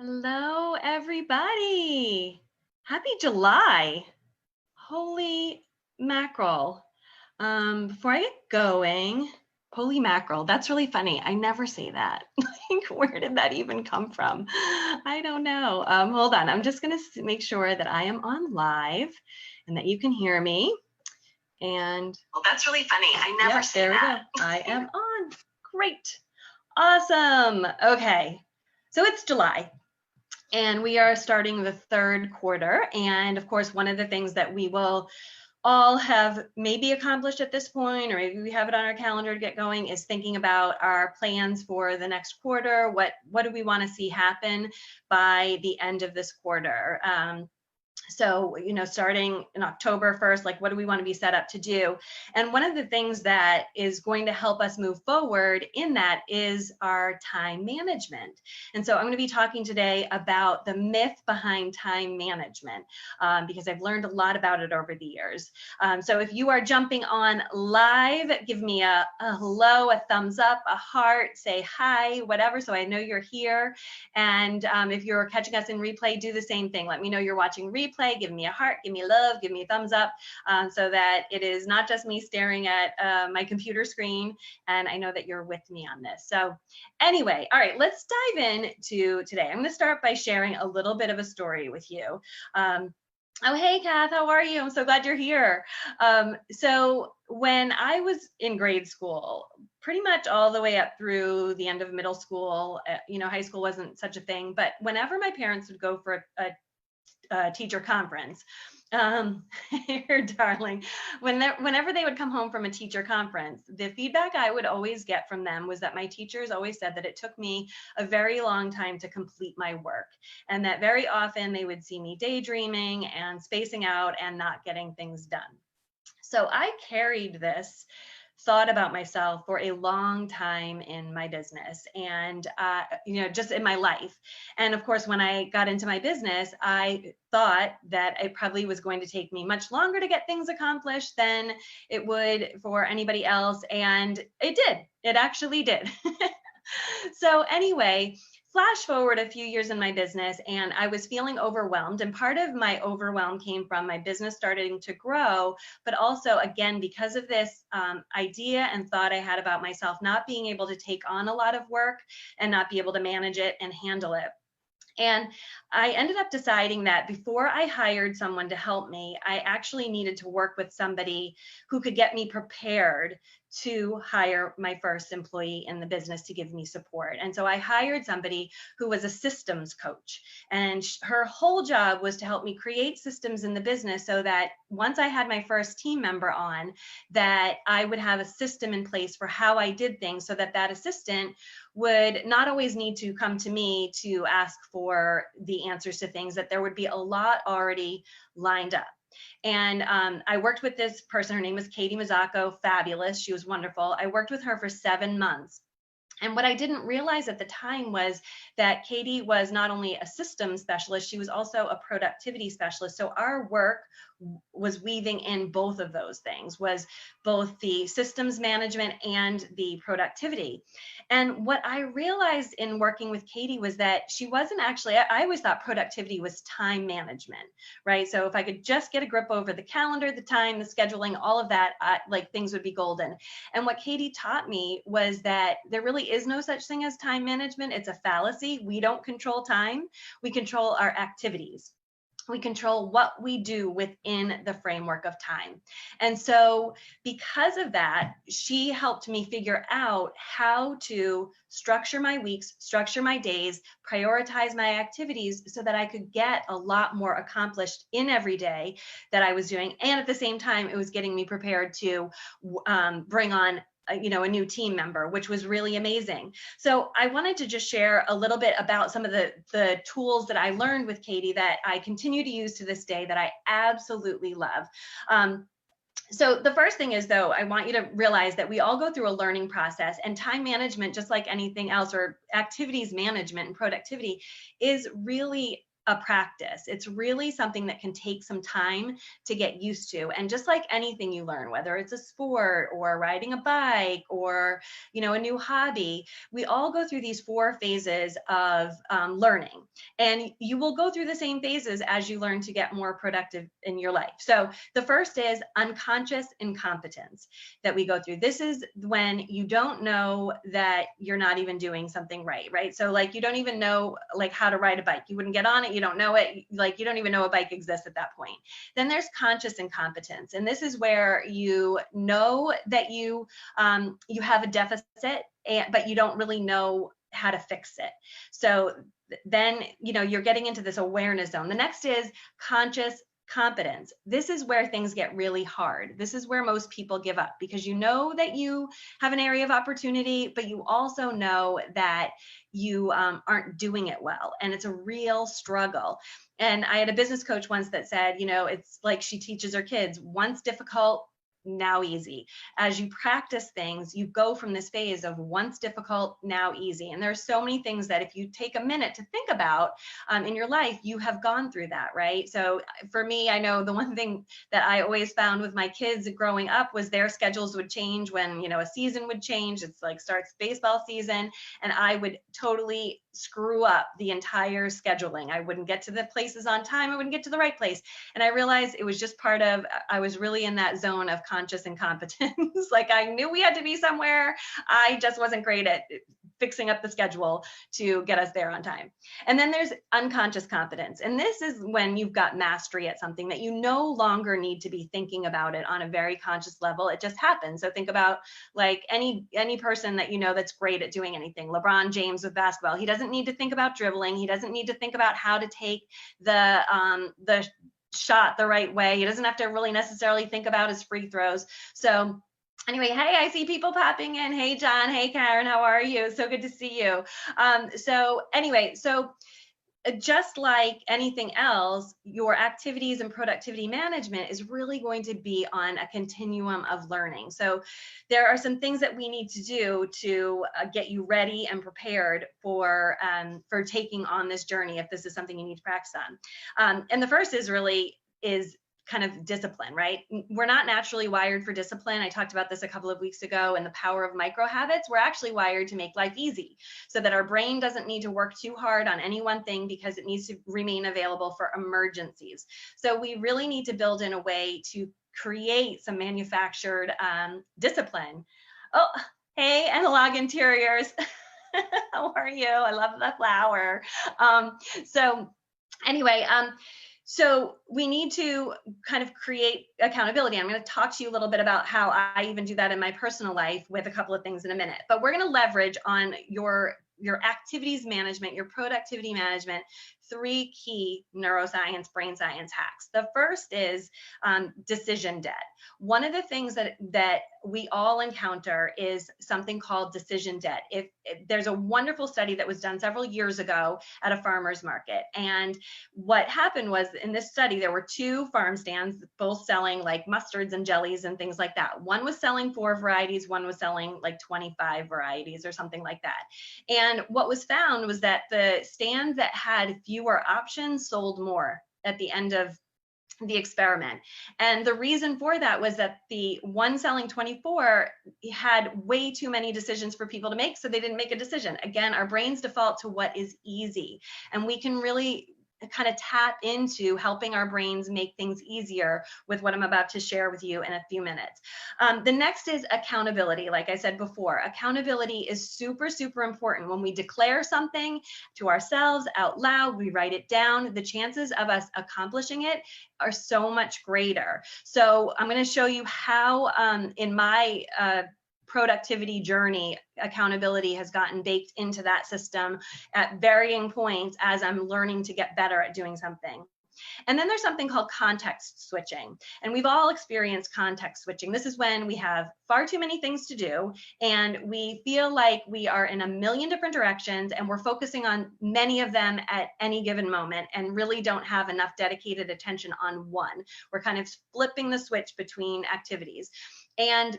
Hello, everybody. Happy July. Holy mackerel. Before I get going, holy mackerel, that's really funny. I never say that. Like, where did that even come from? I don't know. Hold on. I'm just going to make sure that I am on live and that you can hear me. And well, that's really funny. I never say that. There we go. I am on. Great. Awesome. Okay. So it's July. And we are starting the third quarter. And of course, one of the things that we will all have maybe accomplished at this point, or maybe we have it on our calendar to get going, is thinking about our plans for the next quarter. What do we want to see happen by the end of this quarter? So, starting in October 1st, like, what do we want to be set up to do? And one of the things that is going to help us move forward in that is our time management. And so I'm going to be talking today about the myth behind time management, because I've learned a lot about it over the years. So if you are jumping on live, give me a hello, a thumbs up, a heart, say hi, whatever, so I know you're here. And if you're catching us in replay, do the same thing. Let me know you're watching replay. Give me a heart, give me love, give me a thumbs up, so that it is not just me staring at my computer screen, and I know that you're with me on this. So anyway, all right, let's dive into today. I'm going to start by sharing a little bit of a story with you. Oh, hey, Kath, how are you? I'm so glad you're here. So when I was in grade school, pretty much all the way up through the end of middle school, high school wasn't such a thing, but whenever my parents would go for a teacher conference, here, darling, whenever they would come home from a teacher conference, the feedback I would always get from them was that my teachers always said that it took me a very long time to complete my work, and that very often they would see me daydreaming and spacing out and not getting things done. So I carried this thought about myself for a long time in my business, and just in my life. And of course, when I got into my business, I thought that it probably was going to take me much longer to get things accomplished than it would for anybody else, and it did. It actually did. So anyway, flash forward a few years in my business, and I was feeling overwhelmed. And part of my overwhelm came from my business starting to grow, but also, again, because of this idea and thought I had about myself not being able to take on a lot of work and not be able to manage it and handle it. And I ended up deciding that before I hired someone to help me, I actually needed to work with somebody who could get me prepared to hire my first employee in the business to give me support. And so I hired somebody who was a systems coach, and her whole job was to help me create systems in the business so that once I had my first team member on, that I would have a system in place for how I did things, so that that assistant would not always need to come to me to ask for the answers to things, that there would be a lot already lined up. And I worked with this person. Her name was Katie Mazzocco. Fabulous. She was wonderful. I worked with her for 7 months. And what I didn't realize at the time was that Katie was not only a systems specialist, she was also a productivity specialist. So our work was weaving in both of those things, was both the systems management and the productivity. And what I realized in working with Katie was that she wasn't actually, I always thought productivity was time management, right? So if I could just get a grip over the calendar, the time, the scheduling, all of that, like, things would be golden. And what Katie taught me was that there really is no such thing as time management. It's a fallacy. We don't control time. We control our activities. We control what we do within the framework of time. And so because of that, she helped me figure out how to structure my weeks, structure my days, prioritize my activities so that I could get a lot more accomplished in every day that I was doing. And at the same time, it was getting me prepared to bring on a new team member, which was really amazing. So I wanted to just share a little bit about some of the tools that I learned with Katie that I continue to use to this day that I absolutely love. So the first thing is, though, I want you to realize that we all go through a learning process, and time management, just like anything else, or activities management and productivity, is really a practice. It's really something that can take some time to get used to. And just like anything you learn, whether it's a sport or riding a bike or, a new hobby, we all go through these 4 phases of learning. And you will go through the same phases as you learn to get more productive in your life. So the first is unconscious incompetence that we go through. This is when you don't know that you're not even doing something right? So like you don't even know like how to ride a bike. You wouldn't get on it. You don't know it. Like you don't even know a bike exists at that point. Then there's conscious incompetence. And this is where you know that you have a deficit, but you don't really know how to fix it. So then, you're getting into this awareness zone. The next is conscious competence. This is where things get really hard. This is where most people give up, because you know that you have an area of opportunity, but you also know that you aren't doing it well. And it's a real struggle. And I had a business coach once that said, it's like she teaches her kids, once difficult, now easy. As you practice things, you go from this phase of once difficult, now easy. And there's so many things that if you take a minute to think about in your life, you have gone through that, right? So for me, I know the one thing that I always found with my kids growing up was their schedules would change when, a season would change. It's like starts baseball season, and I would totally screw up the entire scheduling. I wouldn't get to the places on time. I wouldn't get to the right place. And I realized it was just part of, I was really in that zone of conscious incompetence. Like I knew we had to be somewhere. I just wasn't great at fixing up the schedule to get us there on time. And then there's unconscious competence. And this is when you've got mastery at something that you no longer need to be thinking about it on a very conscious level. It just happens. So think about like any person that that's great at doing anything. LeBron James with basketball. He doesn't need to think about dribbling. He doesn't need to think about how to take the shot the right way. He doesn't have to really necessarily think about his free throws. So anyway, hey, I see people popping in. Hey, John. Hey, Karen. How are you? So good to see you. So just like anything else, your activities and productivity management is really going to be on a continuum of learning. So there are some things that we need to do to get you ready and prepared for taking on this journey, if this is something you need to practice on. And the first is kind of discipline, right? We're not naturally wired for discipline. I talked about this a couple of weeks ago, and the power of micro habits. We're actually wired to make life easy so that our brain doesn't need to work too hard on any one thing, because it needs to remain available for emergencies. So we really need to build in a way to create some manufactured discipline. Oh, hey, Analog Interiors. How are you? I love the flower. So we need to kind of create accountability. I'm going to talk to you a little bit about how I even do that in my personal life with a couple of things in a minute. But we're going to leverage on your activities management, your productivity management, 3 key neuroscience, brain science hacks. The first is decision debt. One of the things that we all encounter is something called decision debt. If there's a wonderful study that was done several years ago at a farmer's market. And what happened was, in this study, there were 2 farm stands, both selling like mustards and jellies and things like that. One was selling 4 varieties, one was selling like 25 varieties or something like that. And what was found was that the stands that had fewer options sold more at the end of the experiment. And the reason for that was that the one selling 24 had way too many decisions for people to make, so they didn't make a decision. Again, our brains default to what is easy, and we can really kind of tap into helping our brains make things easier with what I'm about to share with you in a few minutes. The next is accountability. Like I said before, accountability is super, super important. When we declare something to ourselves out loud, we write it down, the chances of us accomplishing it are so much greater. So I'm going to show you how in my productivity journey, accountability has gotten baked into that system at varying points as I'm learning to get better at doing something. And then there's something called context switching. And we've all experienced context switching. This is when we have far too many things to do, and we feel like we are in a million different directions, and we're focusing on many of them at any given moment and really don't have enough dedicated attention on one. We're kind of flipping the switch between activities. And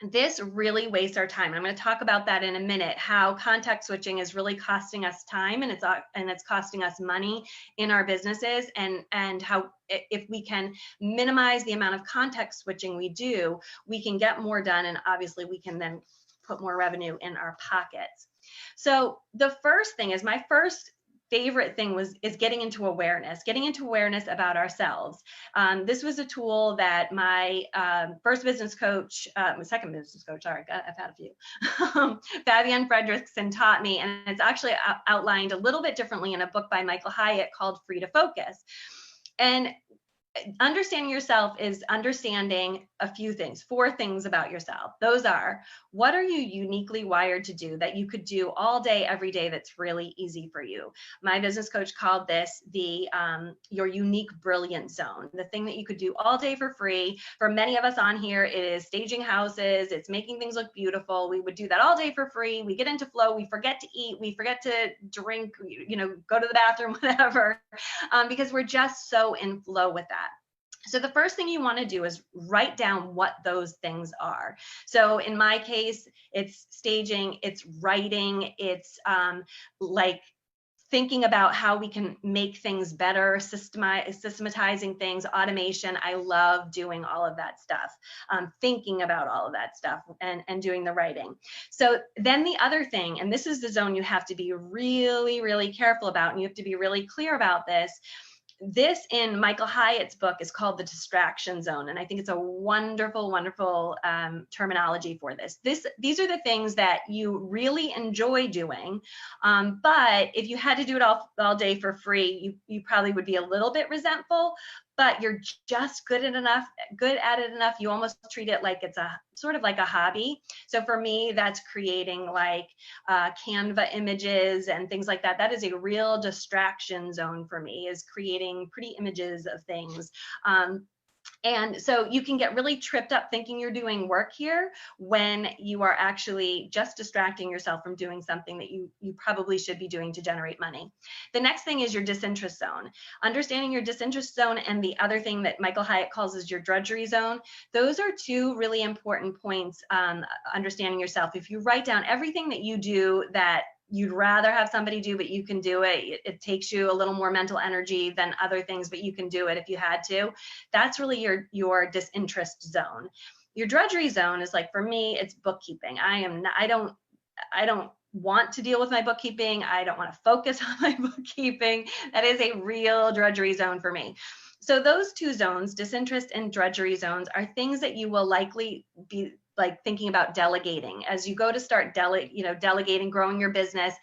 this really wastes our time. I'm going to talk about that in a minute, how context switching is really costing us time, and it's costing us money in our businesses, and how if we can minimize the amount of context switching we do, we can get more done, and obviously we can then put more revenue in our pockets. So the first thing is, my first favorite thing is getting into awareness about ourselves. This was a tool that my first business coach, my second business coach, sorry, I've had a few, Fabienne Fredrickson taught me, and it's actually outlined a little bit differently in a book by Michael Hyatt called Free to Focus. And understanding yourself is understanding a few things, 4 things about yourself. Those are, what are you uniquely wired to do that you could do all day, every day, that's really easy for you? My business coach called this the your unique brilliance zone, the thing that you could do all day for free. For many of us on here, it is staging houses, it's making things look beautiful. We would do that all day for free. We get into flow, we forget to eat, we forget to drink, go to the bathroom, whatever, because we're just so in flow with that. So the first thing you want to do is write down what those things are. So in my case, it's staging, it's writing, it's like thinking about how we can make things better, systematizing things, automation. I love doing all of that stuff, thinking about all of that stuff, and doing the writing. So then the other thing, and this is the zone you have to be really, really careful about, and you have to be really clear about this. This in Michael Hyatt's book is called the distraction zone. And I think it's a wonderful, wonderful terminology for this. These are the things that you really enjoy doing. But if you had to do it all day for free, you probably would be a little bit resentful, but you're just good at it enough. You almost treat it like it's a sort of like a hobby. So for me, that's creating like Canva images and things like that. That is a real distraction zone for me, is creating pretty images of things. And so you can get really tripped up thinking you're doing work here when you are actually just distracting yourself from doing something that you probably should be doing to generate money. The next thing is your disinterest zone. Understanding your disinterest zone, and the other thing that Michael Hyatt calls is your drudgery zone. Those are 2 really important points, understanding yourself. If you write down everything that you do that you'd rather have somebody do, but you can do it. It takes you a little more mental energy than other things, but you can do it if you had to. That's really your disinterest zone. Your drudgery zone is, like, for me, it's bookkeeping. I don't want to deal with my bookkeeping. I don't want to focus on my bookkeeping. That is a real drudgery zone for me. So those 2 zones, disinterest and drudgery zones, are things that you will likely be like thinking about delegating as you go to start delegating, growing your business.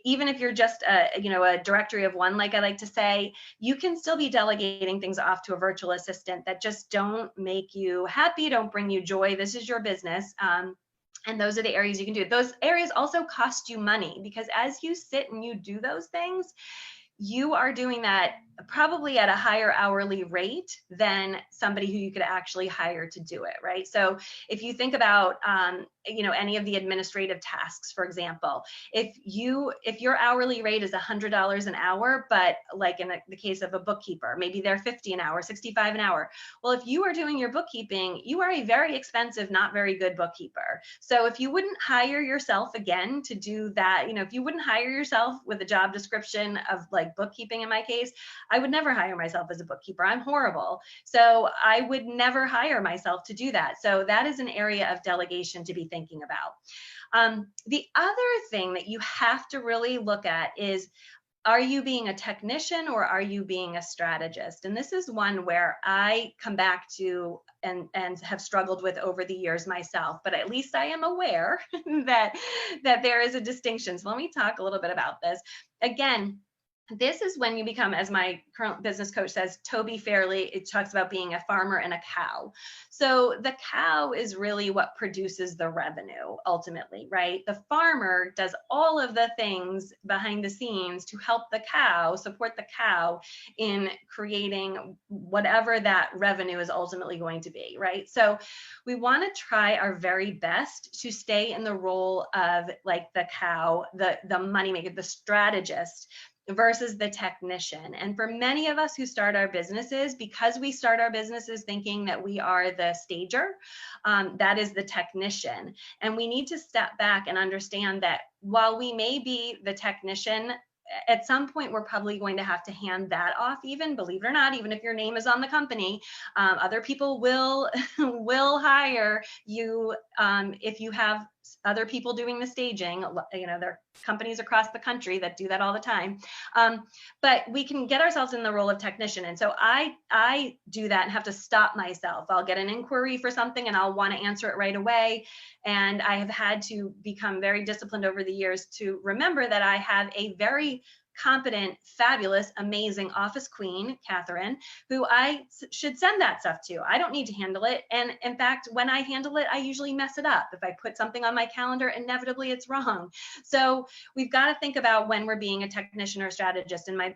Even if you're just a directory of one, like I like to say, you can still be delegating things off to a virtual assistant that just don't make you happy, don't bring you joy. This is your business. And those are the areas you can do. Those areas also cost you money, because as you sit and you do those things, you are doing that probably at a higher hourly rate than somebody who you could actually hire to do it, right? So if you think about, any of the administrative tasks, for example, if your hourly rate is $100 an hour, but like in the case of a bookkeeper, maybe they're $50 an hour, $65 an hour. Well, if you are doing your bookkeeping, you are a very expensive, not very good bookkeeper. So if you wouldn't hire yourself again to do that, if you wouldn't hire yourself with a job description of like bookkeeping, in my case, I would never hire myself as a bookkeeper. I'm horrible. So I would never hire myself to do that. So that is an area of delegation to be thinking about. The other thing that you have to really look at is, are you being a technician or are you being a strategist? And this is one where I come back to and have struggled with over the years myself, but at least I am aware that there is a distinction. So let me talk a little bit about this. Again, this is when you become, as my current business coach says, Toby Fairley, it talks about being a farmer and a cow. So the cow is really what produces the revenue ultimately, right? The farmer does all of the things behind the scenes to help the cow, support the cow in creating whatever that revenue is ultimately going to be, right? So we want to try our very best to stay in the role of like the cow, the money maker, the strategist, versus the technician. And for many of us who start our businesses, because we start our businesses thinking that we are the stager, that is the technician. And we need to step back and understand that while we may be the technician, at some point we're probably going to have to hand that off, even, believe it or not, even if your name is on the company. Other people will hire you if you have other people doing the staging. You know, there are companies across the country that do that all the time. But we can get ourselves in the role of technician. And so I do that and have to stop myself. I'll get an inquiry for something and I'll want to answer it right away. And I have had to become very disciplined over the years to remember that I have a very competent, fabulous, amazing office queen, Catherine, who I should send that stuff to. I don't need to handle it. And in fact, when I handle it, I usually mess it up. If I put something on my calendar, inevitably it's wrong. So we've got to think about when we're being a technician or strategist. And my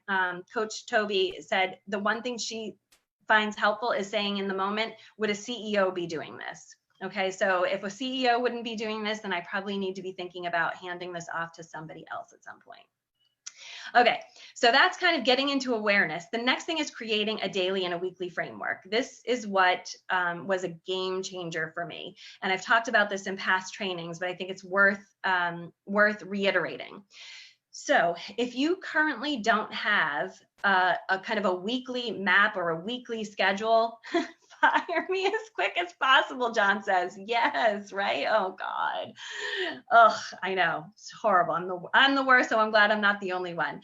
coach, Toby, said the one thing she finds helpful is saying in the moment, would a CEO be doing this? Okay, so if a CEO wouldn't be doing this, then I probably need to be thinking about handing this off to somebody else at some point. Okay, so that's kind of getting into awareness. The next thing is creating a daily and a weekly framework. This is what was a game changer for me. And I've talked about this in past trainings, but I think it's worth reiterating. So if you currently don't have a kind of a weekly map or a weekly schedule, fire me as quick as possible, John says. Yes, right? Oh God. Oh, I know. It's horrible. I'm the worst, so I'm glad I'm not the only one.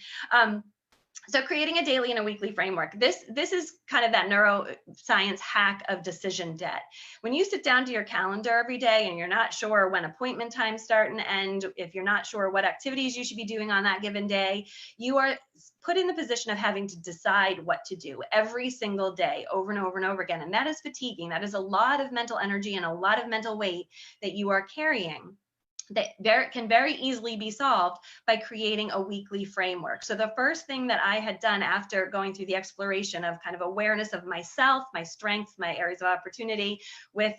So creating a daily and a weekly framework. This is kind of that neuroscience hack of decision debt. When you sit down to your calendar every day and you're not sure when appointment times start and end, if you're not sure what activities you should be doing on that given day, you are put in the position of having to decide what to do every single day over and over and over again. And that is fatiguing. That is a lot of mental energy and a lot of mental weight that you are carrying. That can very easily be solved by creating a weekly framework. So the first thing that I had done after going through the exploration of kind of awareness of myself, my strengths, my areas of opportunity with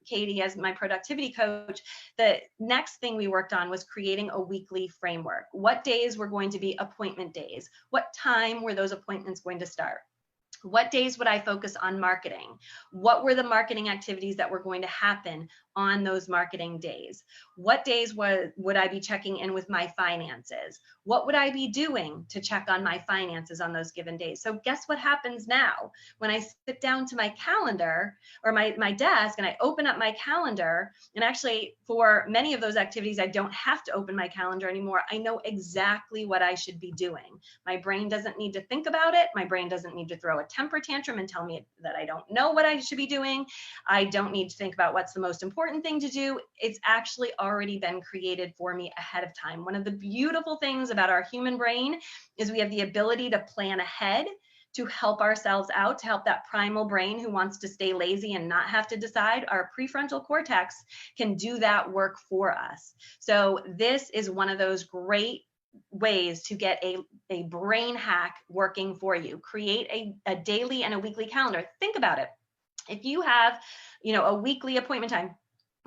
Katie as my productivity coach, the next thing we worked on was creating a weekly framework. What days were going to be appointment days? What time were those appointments going to start? What days would I focus on marketing? What were the marketing activities that were going to happen on those marketing days? What days would I be checking in with my finances? What would I be doing to check on my finances on those given days? So guess what happens now? When I sit down to my calendar or my desk and I open up my calendar, and actually for many of those activities, I don't have to open my calendar anymore. I know exactly what I should be doing. My brain doesn't need to think about it. My brain doesn't need to throw a temper tantrum and tell me that I don't know what I should be doing. I don't need to think about what's the most important thing to do. It's actually already been created for me ahead of time. One of the beautiful things about our human brain is we have the ability to plan ahead, to help ourselves out, to help that primal brain who wants to stay lazy and not have to decide. Our prefrontal cortex can do that work for us. So this is one of those great ways to get a brain hack working for you. Create a daily and a weekly calendar. Think about it. If you have, a weekly appointment time,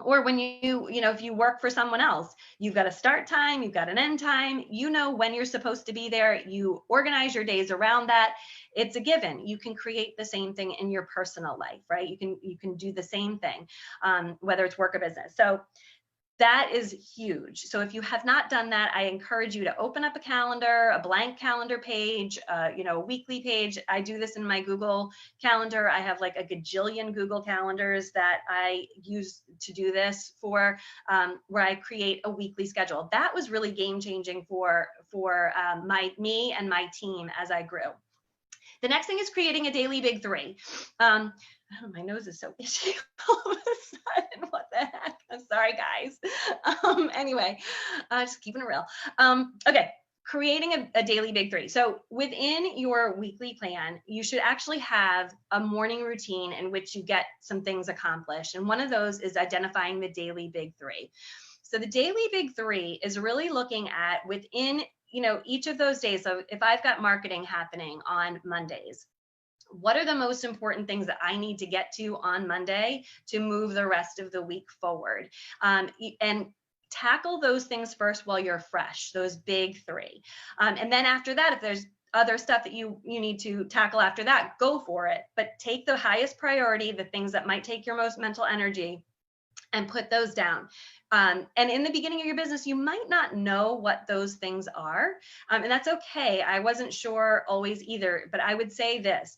or when if you work for someone else, you've got a start time, you've got an end time, when you're supposed to be there, you organize your days around that. It's a given. You can create the same thing in your personal life, right? You can do the same thing, whether it's work or business. So that is huge. So if you have not done that, I encourage you to open up a calendar, a blank calendar page, a weekly page. I do this in my Google Calendar. I have like a gajillion Google calendars that I use to do this for, where I create a weekly schedule. That was really game changing for me and my team as I grew. The next thing is creating a daily big three. My nose is so itchy all of a sudden. What the heck? I'm sorry, guys. Anyway, just keeping it real. Okay, creating a daily big three. So within your weekly plan, you should actually have a morning routine in which you get some things accomplished. And one of those is identifying the daily big three. So the daily big three is really looking at within each of those days. So if I've got marketing happening on Mondays, what are the most important things that I need to get to on Monday to move the rest of the week forward? And tackle those things first while you're fresh, those big three. And then after that, if there's other stuff that you need to tackle after that, go for it. But take the highest priority, the things that might take your most mental energy, and put those down. And in the beginning of your business, you might not know what those things are. And that's okay. I wasn't sure always either, but I would say this.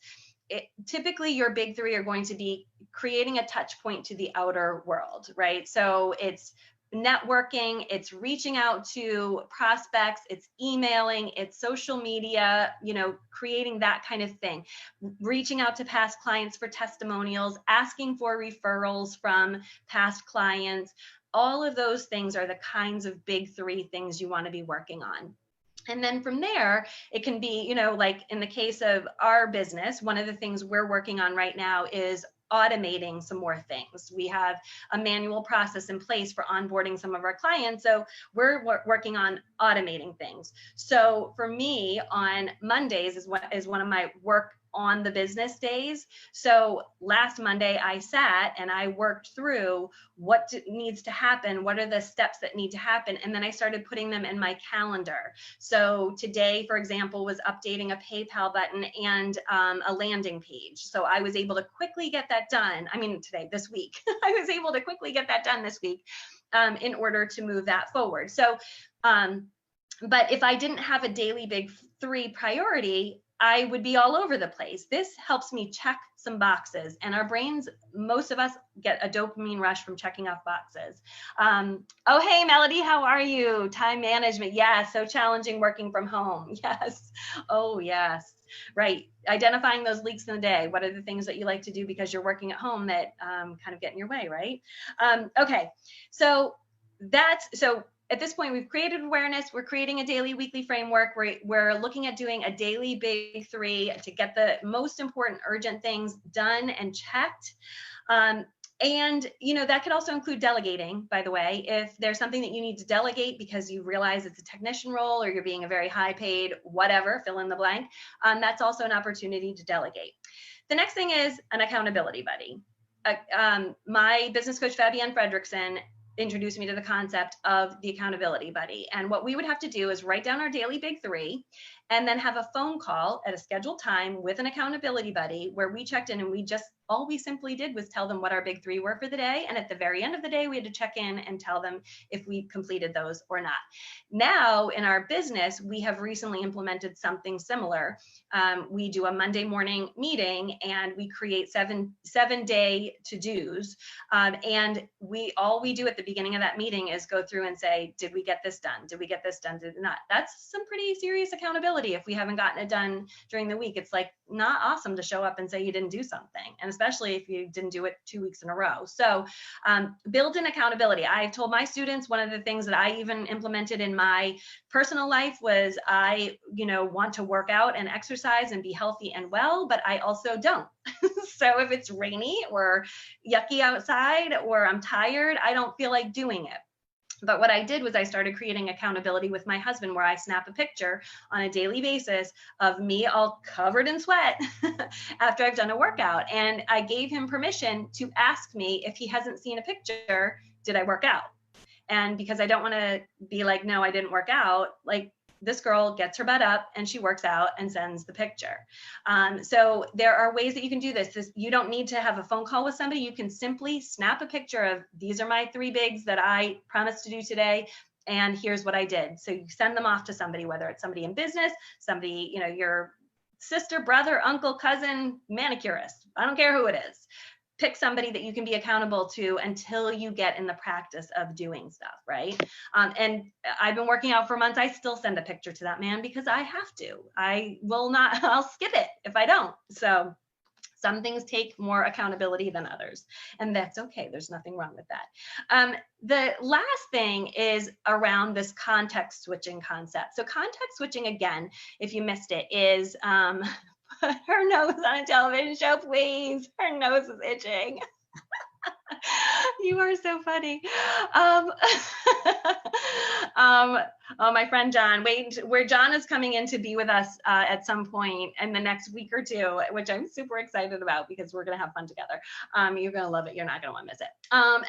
Typically your big three are going to be creating a touch point to the outer world, right? So it's networking, it's reaching out to prospects, it's emailing, it's social media, creating that kind of thing, reaching out to past clients for testimonials, asking for referrals from past clients. All of those things are the kinds of big three things you want to be working on. And then from there, it can be, like in the case of our business, one of the things we're working on right now is automating some more things. We have a manual process in place for onboarding some of our clients. So we're working on automating things. So for me, on Mondays is one of my work on the business days. So last Monday I sat and I worked through what needs to happen, what are the steps that need to happen, and then I started putting them in my calendar. So today, for example, was updating a PayPal button and a landing page. So I was able to quickly get that done. This week, I was able to quickly get that done this week in order to move that forward. So, but if I didn't have a daily big three priority, I would be all over the place. This helps me check some boxes, and our brains, most of us get a dopamine rush from checking off boxes. Oh, hey, Melody, how are you? Time management. Yeah, so challenging working from home. Yes. Oh, yes. Right. Identifying those leaks in the day. What are the things that you like to do because you're working at home that kind of get in your way, right? Okay. So at this point, we've created awareness. We're creating a daily, weekly framework. We're looking at doing a daily big three to get the most important urgent things done and checked. And, that could also include delegating, by the way. If there's something that you need to delegate because you realize it's a technician role or you're being a very high paid, whatever, fill in the blank, that's also an opportunity to delegate. The next thing is an accountability buddy. My business coach, Fabienne Fredrickson, introduced me to the concept of the accountability buddy. And what we would have to do is write down our daily big three and then have a phone call at a scheduled time with an accountability buddy where we checked in, and all we simply did was tell them what our big three were for the day. And at the very end of the day, we had to check in and tell them if we completed those or not. Now in our business, we have recently implemented something similar. We do a Monday morning meeting and we create seven-day to-dos. And all we do at the beginning of that meeting is go through and say, did we get this done? Did we get this done? Did we not? That's some pretty serious accountability. If we haven't gotten it done during the week, it's like not awesome to show up and say you didn't do something. And especially if you didn't do it 2 weeks in a row. So build in accountability. I've told my students, one of the things that I even implemented in my personal life was I, want to work out and exercise and be healthy and well, but I also don't. So if it's rainy or yucky outside or I'm tired, I don't feel like doing it. But what I did was I started creating accountability with my husband where I snap a picture on a daily basis of me all covered in sweat after I've done a workout. And I gave him permission to ask me if he hasn't seen a picture, did I work out? And because I don't want to be like, no, I didn't work out, like this girl gets her butt up and she works out and sends the picture. So there are ways that you can do this. You don't need to have a phone call with somebody. You can simply snap a picture of these are my three bigs that I promised to do today. And here's what I did. So you send them off to somebody, whether it's somebody in business, somebody, your sister, brother, uncle, cousin, manicurist. I don't care who it is. Pick somebody that you can be accountable to until you get in the practice of doing stuff, right? And I've been working out for months. I still send a picture to that man because I have to. I'll skip it if I don't. So some things take more accountability than others, and that's okay. There's nothing wrong with that. The last thing is around this context switching concept. So context switching, again, if you missed it, is put her nose on a television show, please. Her nose is itching. You are so funny. My friend John, where John is coming in to be with us at some point in the next week or two, which I'm super excited about because we're going to have fun together. You're going to love it. You're not going to want to miss it.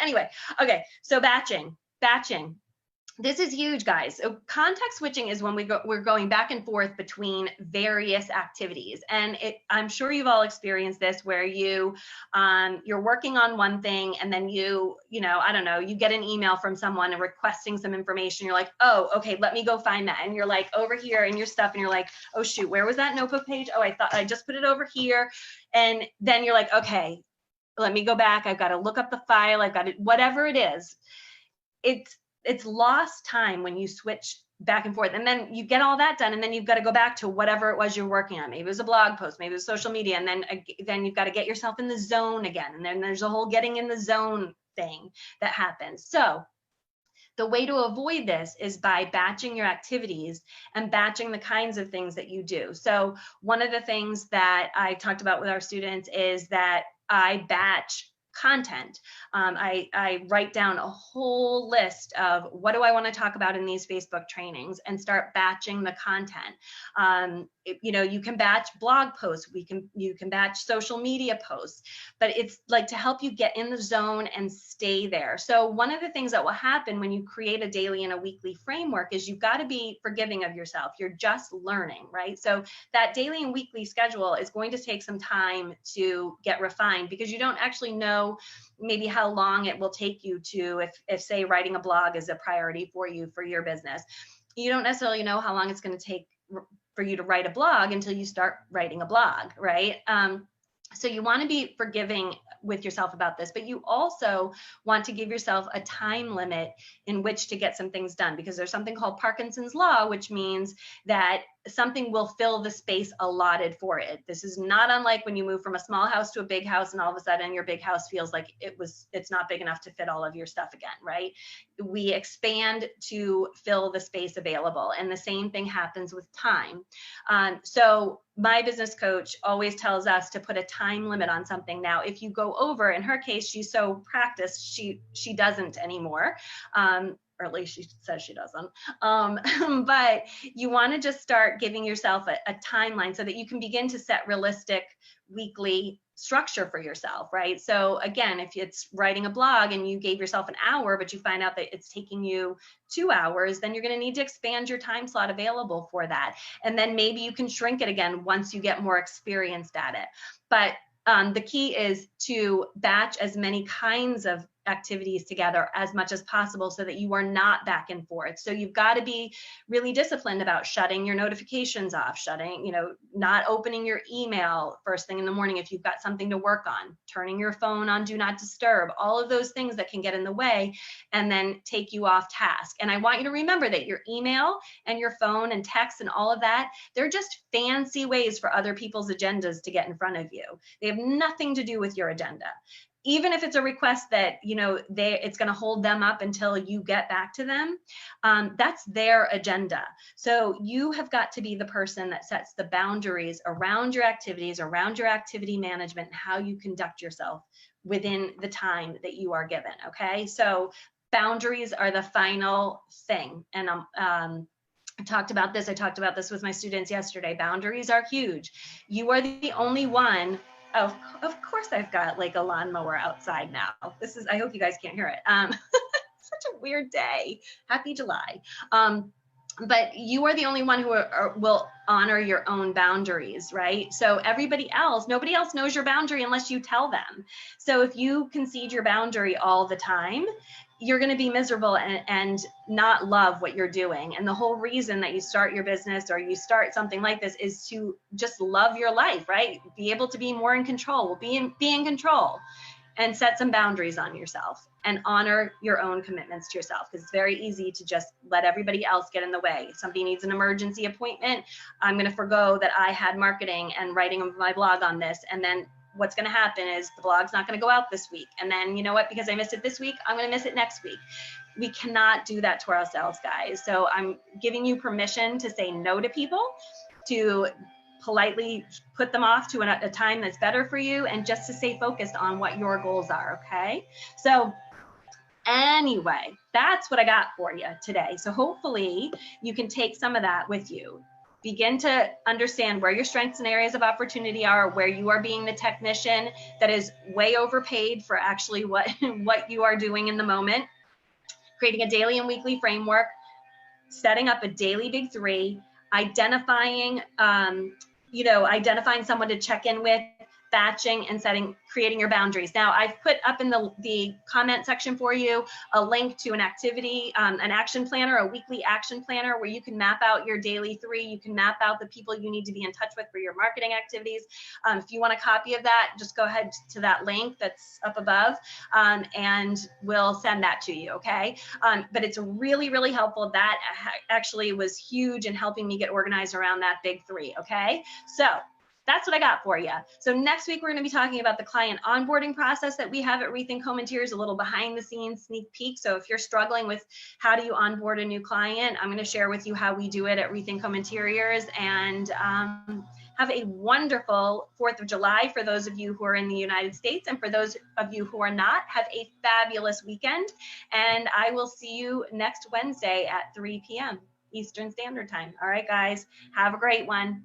Anyway, okay. So batching. This is huge, guys. So context switching is when we're going back and forth between various activities. And I'm sure you've all experienced this where you're working on one thing and then I don't know, you get an email from someone and requesting some information. You're like, oh, okay, let me go find that. And you're like over here in your stuff and you're like, oh shoot, where was that notebook page? Oh, I thought I just put it over here. And then you're like, okay, let me go back. I've got to look up the file. I've got to, whatever it is. It's lost time when you switch back and forth, and then you get all that done, and then you've got to go back to whatever it was you're working on. Maybe it was a blog post, maybe it was social media, and then you've got to get yourself in the zone again, and then there's a whole getting in the zone thing that happens. So the way to avoid this is by batching your activities and batching the kinds of things that you do. So one of the things that I talked about with our students is that I batch content. I write down a whole list of what do I want to talk about in these Facebook trainings and start batching the content. You can batch blog posts, you can batch social media posts, but it's like to help you get in the zone and stay there. So one of the things that will happen when you create a daily and a weekly framework is you've got to be forgiving of yourself. You're just learning, right? So that daily and weekly schedule is going to take some time to get refined because you don't actually know maybe how long it will take you to, if say writing a blog is a priority for you for your business, you don't necessarily know how long it's going to take for you to write a blog until you start writing a blog, right? So you want to be forgiving with yourself about this, but you also want to give yourself a time limit in which to get some things done, because there's something called Parkinson's law, which means that something will fill the space allotted for it. This is not unlike when you move from a small house to a big house and all of a sudden your big house feels like it's not big enough to fit all of your stuff again, right? We expand to fill the space available, and the same thing happens with time. So my business coach always tells us to put a time limit on something. Now, if you go over, in her case, she's so practiced, she doesn't anymore. Or at least she says she doesn't. But you want to just start giving yourself a timeline so that you can begin to set realistic weekly structure for yourself, right? So again, if it's writing a blog and you gave yourself an hour, but you find out that it's taking you 2 hours, then you're going to need to expand your time slot available for that. And then maybe you can shrink it again once you get more experienced at it. But the key is to batch as many kinds of activities together as much as possible so that you are not back and forth. So you've got to be really disciplined about shutting your notifications off, not opening your email first thing in the morning if you've got something to work on, turning your phone on do not disturb, all of those things that can get in the way and then take you off task. And I want you to remember that your email and your phone and text and all of that, they're just fancy ways for other people's agendas to get in front of you. They have nothing to do with your agenda. Even if it's a request that, it's going to hold them up until you get back to them, that's their agenda. So you have got to be the person that sets the boundaries around your activities, around your activity management, and how you conduct yourself within the time that you are given, okay? So boundaries are the final thing. And I talked about this with my students yesterday. Boundaries are huge. You are the only one. Oh, of course I've got like a lawnmower outside now. I hope you guys can't hear it. Such a weird day. Happy July. But you are the only one who will honor your own boundaries, right? So nobody else knows your boundary unless you tell them. So if you concede your boundary all the time, you're going to be miserable and not love what you're doing. And the whole reason that you start your business or you start something like this is to just love your life, right? Be able to be more in control. Be in control and set some boundaries on yourself and honor your own commitments to yourself, because it's very easy to just let everybody else get in the way. If somebody needs an emergency appointment, I'm going to forgo that I had marketing and writing of my blog on this, and then what's going to happen is the blog's not going to go out this week. And then, you know what, because I missed it this week, I'm going to miss it next week. We cannot do that to ourselves, guys. So I'm giving you permission to say no to people, to politely put them off to a time that's better for you, and just to stay focused on what your goals are, okay? So anyway, that's what I got for you today. So hopefully you can take some of that with you. Begin to understand where your strengths and areas of opportunity are, where you are being the technician that is way overpaid for actually what you are doing in the moment. creating a daily and weekly framework, setting up a daily big three, identifying, identifying someone to check in with, batching, and creating your boundaries. Now, I've put up in the comment section for you a link to an activity, an action planner, a weekly action planner, where you can map out your daily three. You can map out the people you need to be in touch with for your marketing activities. If you want a copy of that, just go ahead to that link that's up above, and we'll send that to you, okay? But it's really, really helpful. That actually was huge in helping me get organized around that big three, okay? So that's what I got for you. So next week, we're going to be talking about the client onboarding process that we have at Rethink Home Interiors, a little behind the scenes sneak peek. So if you're struggling with how do you onboard a new client, I'm going to share with you how we do it at Rethink Home Interiors. And have a wonderful 4th of July for those of you who are in the United States. And for those of you who are not, have a fabulous weekend. And I will see you next Wednesday at 3 p.m. Eastern Standard Time. All right, guys, have a great one.